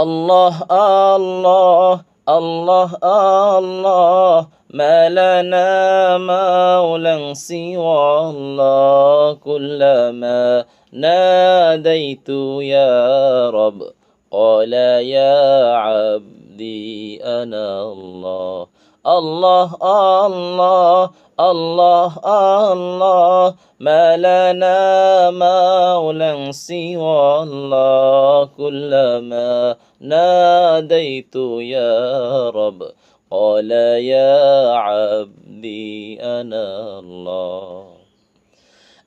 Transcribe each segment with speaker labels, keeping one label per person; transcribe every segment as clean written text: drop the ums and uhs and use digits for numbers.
Speaker 1: الله الله الله الله ما لنا مولى سوى الله كلما ناديت يا رب قال يا عبدي أنا الله الله الله الله الله ما لنا مولى سوى الله كلما ناديت يا رب قال يا عبدي أنا الله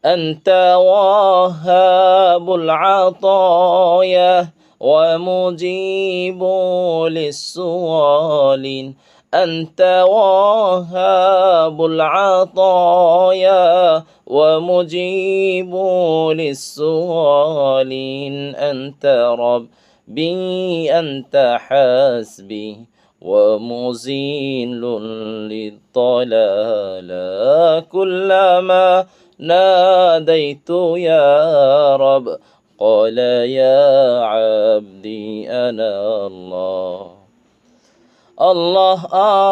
Speaker 1: أنت وهاب العطايا ومجيب للسؤال أنت وهاب العطايا ومجيب للسؤال أنت ربي أنت حسبي ومزيل للضلال كلما ناديت يا رب قال يا عبدي أنا الله الله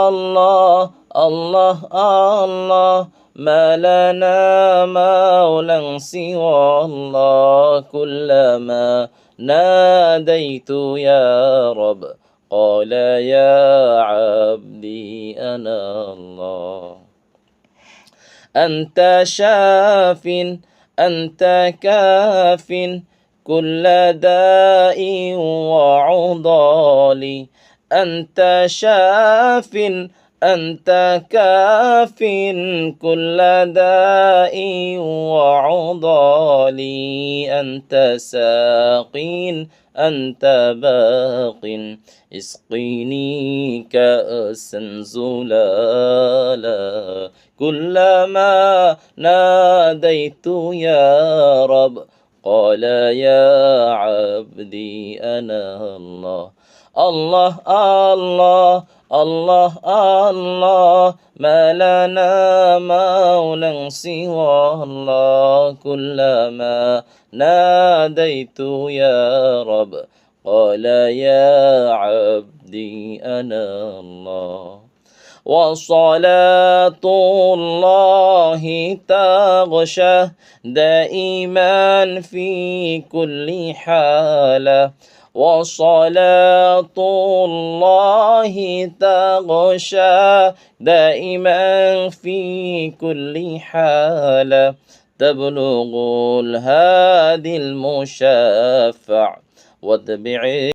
Speaker 1: الله الله الله ما لنا مولى سوى الله كلما ناديت يا رب قال يا عبدي أنا الله أنت شاف أنت كاف كل داء وعضال أنت شاف أنت كاف كل داء وعضال أنت ساق أنت باق اسقني كأسا زلالا كلما ناديت يا رب قال يا عبدي أنا الله الله الله الله الله ما لنا مولى سوى الله كلما ناديت يا رب قال يا عبدي أنا الله وصلاة الله تغشى دائما في كل حالة وصلاة الله تغشى دائما في كل حالة تبلغ الهادي المشفع واتبع